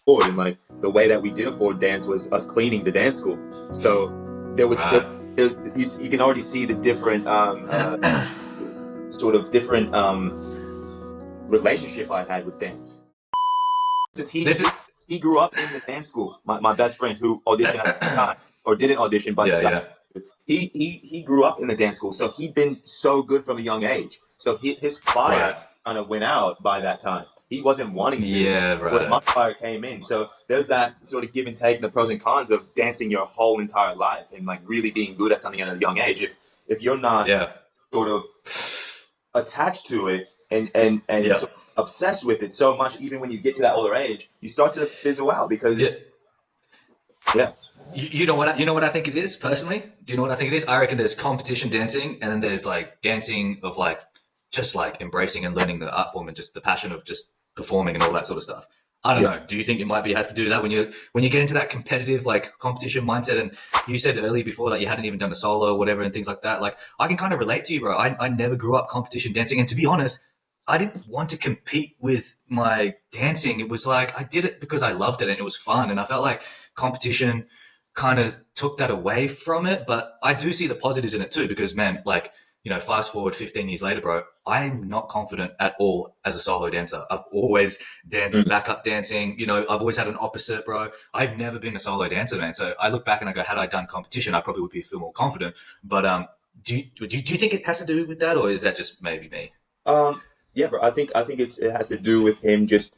afford, and like the way that we did afford dance was us cleaning the dance school. So Right. there's you can already see the different sort of different relationship I had with dance. Since This is he grew up in the dance school, my best friend who auditioned at the time, or didn't audition, but yeah, yeah, he grew up in the dance school, so he'd been so good from a young age. So his fire right. kind of went out by that time. He wasn't wanting to, Yeah, whereas right. my fire came in. So there's that sort of give and take, and the pros and cons of dancing your whole entire life and like really being good at something at a young age. If you're not Yeah. sort of attached to it and Yeah. sort of obsessed with it so much, even when you get to that older age, you start to fizzle out Yeah. because yeah. You know what? You know what I think it is personally. Do you know what I think it is? I reckon there's competition dancing, and then there's like dancing of like just like embracing and learning the art form and just the passion of just performing and all that sort of stuff. I don't Yeah. know. Do you think you might be have to do that when you get into that competitive like competition mindset? And you said earlier before that you hadn't even done a solo or whatever and things like that. Like I can kind of relate to you, bro. I never grew up competition dancing, and to be honest, I didn't want to compete with my dancing. It was like I did it because I loved it and it was fun, and I felt like competition kind of took that away from it. But I do see the positives in it too, because man, like, you know, fast forward 15 years later, bro, I'm not confident at all as a solo dancer. I've always danced Mhm. backup dancing. You know, I've always had an opposite, bro. I've never been a solo dancer, man. So I look back and I go, had I done competition, I probably would be feel more confident. But do you think it has to do with that, or is that just maybe me? Um, yeah, bro. I think it has to do with him just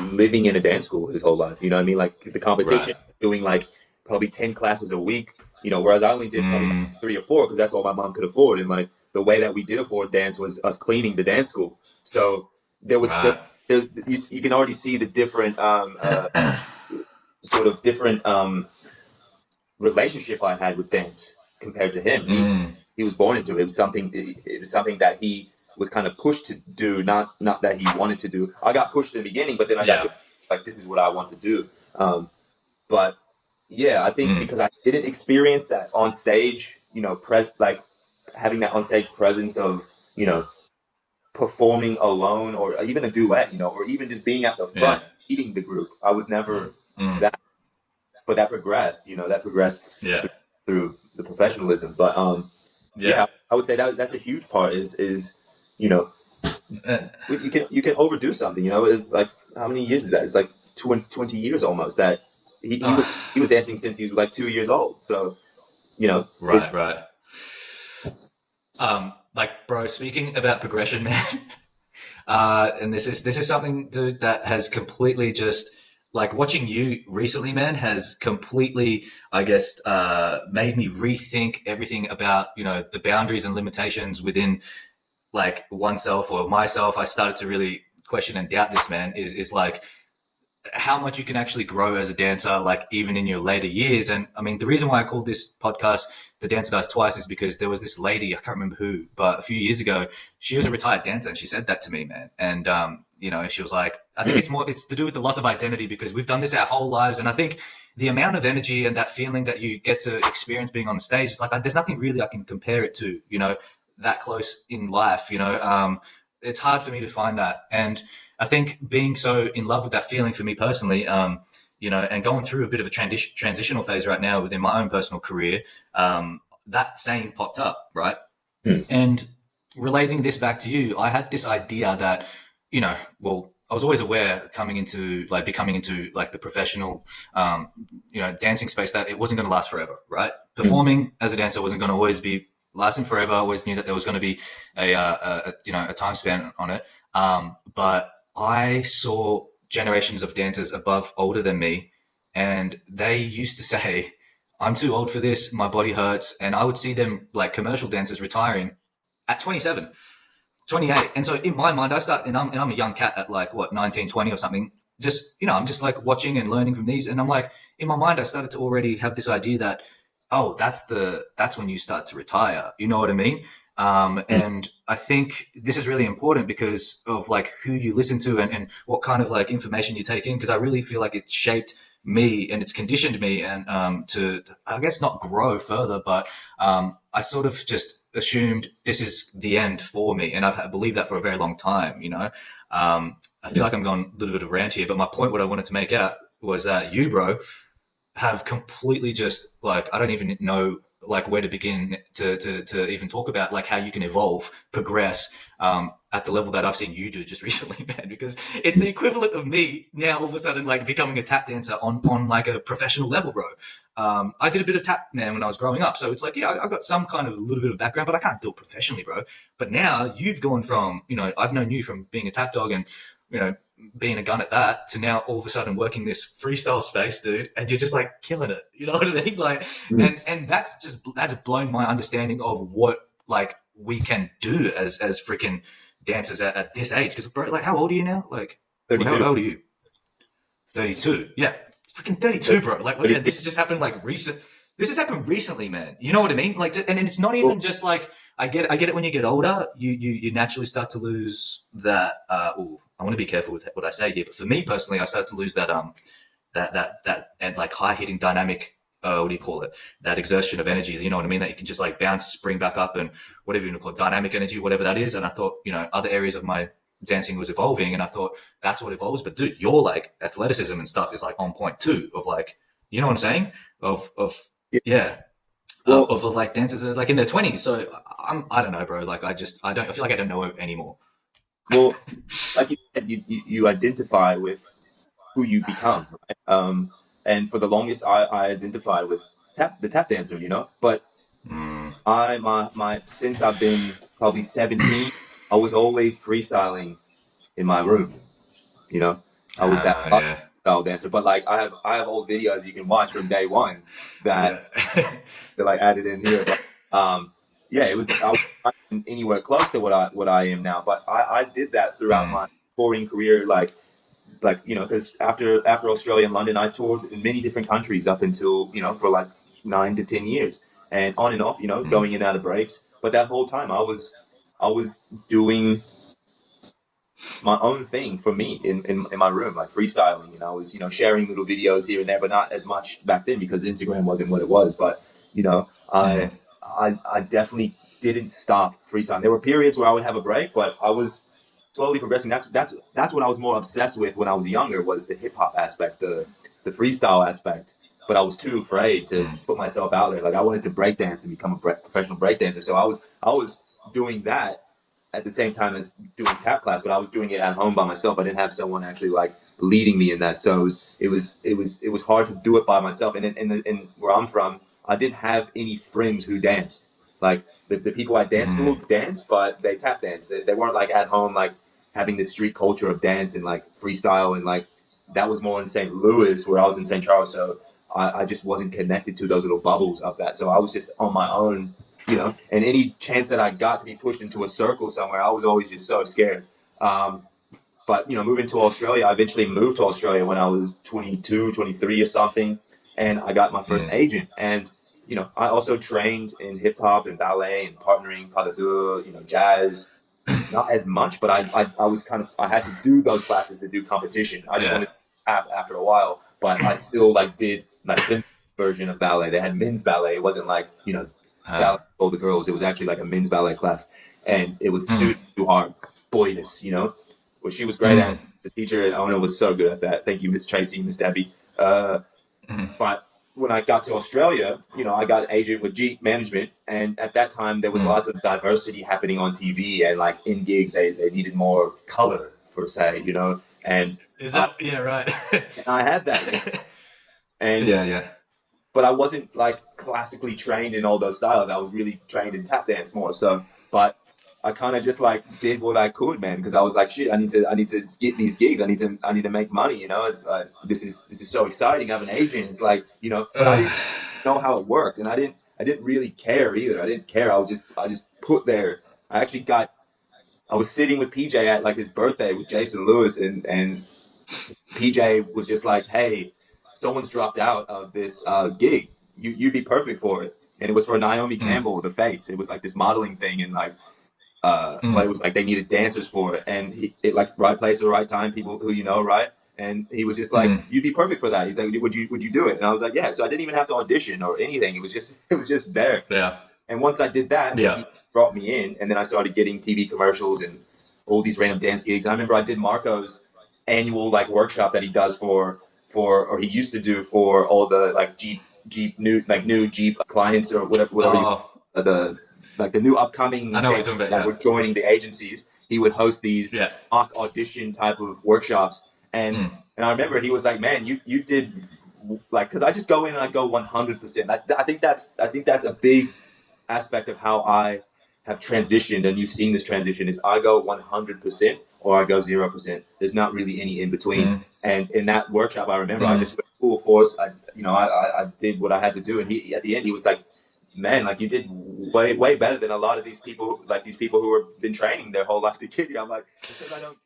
living in a dance school his whole life. You know what I mean? Like the Right. competition, doing like probably 10 classes a week. You know, whereas I only did probably like Mm, 3 or 4 because that's all my mom could afford. And like the way that we did afford dance was us cleaning the dance school. So there right. there's you can already see the different sort of different relationship I had with dance compared to him. Mm, He was born into it. It was something that he was kind of pushed to do, not that he wanted to do. I got pushed in the beginning, but then I got yeah. to like this is what I want to do. But yeah, I think Mm, because I didn't experience that on stage, you know, like having that on stage presence of you know performing alone or even a duet, you know, or even just being at the yeah. front leading the group. I was Mm, never mm, that, but that progressed. You know, that progressed yeah. through the professionalism. But Yeah. yeah, I would say that's a huge part. Is you know Uh, you can overdo something. You know, it's like how many years is that? It's like 20 years almost that he was dancing since he was like 2 years old. So you know, right, it's right. Like, bro, speaking about progression, man, and this is something, dude, that has completely just like watching you recently, man, has completely, I guess, made me rethink everything about the boundaries and limitations within like oneself or myself. I started to really question and doubt this, man. Is like how much you can actually grow as a dancer, like even in your later years. And I mean, the reason why I called this podcast "The Dancer Dies Twice" is because there was this lady, I can't remember who, but a few years ago, she was a retired dancer, and she said that to me, man. And she was like, I think mm, it's to do with the loss of identity because we've done this our whole lives, and I think the amount of energy and that feeling that you get to experience being on stage, it's like there's nothing really I can compare it to, that close in life. It's hard for me to find that, and I think being so in love with that feeling for me personally, and going through a bit of a transitional phase right now within my own personal career, that saying popped up, right? mm, And relating this back to you, I had this idea that, well, I was always aware coming into like becoming into like the professional, dancing space that it wasn't going to last forever, right? mm, Performing as a dancer wasn't going to always be lasting forever. I always knew that there was going to be a time span on it. But I saw generations of dancers above older than me, and they used to say, I'm too old for this, my body hurts. And I would see them like commercial dancers retiring at 27, 28. And so in my mind, and I'm a young cat at like what, 19, 20 or something. Just, I'm just like watching and learning from these. And I'm like, in my mind, I started to already have this idea that, oh, that's when you start to retire. You know what I mean? mm. And I think this is really important because of like who you listen to and what kind of like information you take in. Cause I really feel like it's shaped me and it's conditioned me and to I guess not grow further, but I sort of just assumed this is the end for me, and I've believed that for a very long time. I feel like I'm going a little bit of a rant here, but my point, what I wanted to make out was that you, bro, have completely just like, I don't even know like where to begin to even talk about like how you can evolve, progress at the level that I've seen you do just recently, man, because it's the equivalent of me now all of a sudden like becoming a tap dancer on like a professional level, bro. I did a bit of tap, man, when I was growing up. So it's like, yeah, I got some kind of a little bit of background, but I can't do it professionally, bro. But now you've gone from, you know, I've known you from being a tap dog and, you know, being a gun at that to now all of a sudden working this freestyle space, dude, and you're just like killing it. You know what I mean? Like, Mm. and that's blown my understanding of what like we can do as freaking dancers at this age. Because bro, like, how old are you now? Like, well, how 32. old are you? 32. Yeah, freaking 32, bro. Like, well, yeah, this has just happened like recent. This has happened recently, man. You know what I mean? Like, and it's not even just like I get it when you get older, you naturally start to lose that. Ooh, I want to be careful with what I say here, but for me personally, I start to lose that and like high hitting dynamic. What do you call it? That exertion of energy. You know what I mean? That you can just like bounce, spring back up, and whatever you want to call it, dynamic energy, whatever that is. And I thought, you know, other areas of my dancing was evolving, and I thought that's what evolves. But dude, your like athleticism and stuff is like on point too. Of like, you know what I'm saying? Of Yeah. yeah, Well, of like dancers that are like in their 20s. So I don't know, bro. Like I feel like I don't know anymore. well, like you said, you identify with who you become, right? And for the longest, I identified with the tap dancer, you know. But Mm. my since I've been probably 17, I was always freestyling in my room, you know. I was that Yeah, style dancer. But like I have old videos you can watch from day one that yeah. that I added in here. But yeah, I wasn't anywhere close to what I am now. But I did that throughout Mm, my touring career, like you know, because after Australia and London, I toured in many different countries up until you know for like 9 to 10 years, and on and off, you know, mm, going in and out of breaks. But that whole time, I was doing my own thing for me in my room, like freestyling. And I was, you know, sharing little videos here and there, but not as much back then because Instagram wasn't what it was. But, you know, mm, I definitely didn't stop freestyling. There were periods where I would have a break, but I was slowly progressing. That's what I was more obsessed with when I was younger was the hip hop aspect, the freestyle aspect. But I was too afraid to mm, put myself out there. Like I wanted to break dance and become a professional break dancer. So I was doing that at the same time as doing tap class, but I was doing it at home by myself. I didn't have someone actually like leading me in that, so it was hard to do it by myself. And in where I'm from, I didn't have any friends who danced. Like the people I danced mm, with danced, but they tap danced. They weren't like at home like having this street culture of dance and like freestyle and like that was more in St. Louis where I was in St. Charles. So I just wasn't connected to those little bubbles of that. So I was just on my own, you know, and any chance that I got to be pushed into a circle somewhere, I was always just so scared. But, you know, moving to Australia, I eventually moved to Australia when I was 22, 23 or something. And I got my first mm, agent. And, you know, I also trained in hip hop and ballet and partnering, pas de deux, you know, jazz. Not as much, but I was kind of, I had to do those classes to do competition. I just yeah. wanted to tap after a while, but I still like did like the version of ballet. They had men's ballet. It wasn't like, you know, ballet Uh, for all the girls. It was actually like a men's ballet class, and it was mm, suited to our boyness, you know, which she was great mm, at. The teacher and owner was so good at that. Thank you, Miss Tracy, Miss Debbie. Uh, mm, but when I got to Australia, you know, I got an agent with G management, and at that time there was mm. lots of diversity happening on TV, and like in gigs, they needed more color per se, you know, Is uh, that yeah right? and I had that, you know, and Yeah, yeah. but I wasn't like classically trained in all those styles. I was really trained in tap dance more. So, but I kind of just like did what I could, man, because I was like, shit, I need to get these gigs. I need to make money. You know, it's this is so exciting. I have an agent. It's like, you know, but I Uh, didn't know how it worked, and I didn't really care either. I didn't care. I just put there. I was sitting with PJ at like his birthday with Jason Lewis, and PJ was just like, "Hey, someone's dropped out of this gig. You'd be perfect for it." And it was for Naomi mm, Campbell, the face. It was like this modeling thing, and like, but it mm, was like they needed dancers for it, and it like right place at the right time, people who you know, right? And he was just like, mm. "You'd be perfect for that." He's like, "Would you do it?" And I was like, "Yeah." So I didn't even have to audition or anything. It was just it was just there. Yeah, And once I did that, yeah. he brought me in, and then I started getting TV commercials and all these random dance gigs. And I remember I did Marco's annual like workshop that he does for. or he used to do for all the like new Jeep clients or whatever you Oh, the like the new I upcoming know what bands you're talking about. that Yeah. were joining the agencies. He would host these Yeah. mock audition type of workshops, and Mm. I remember he was like, "Man, you did like," because I just go in and I go 100%. I think that's a big aspect of how I have transitioned, and you've seen this transition, is I go 100% or I go 0%. There's not really any in between. Mm. And in that workshop, I remember I Mm. just went full force. I did what I had to do, and he at the end he was like, "Man, like you did way better than a lot of these people, like these people who have been training their whole life to get you." I'm like, "Because I don't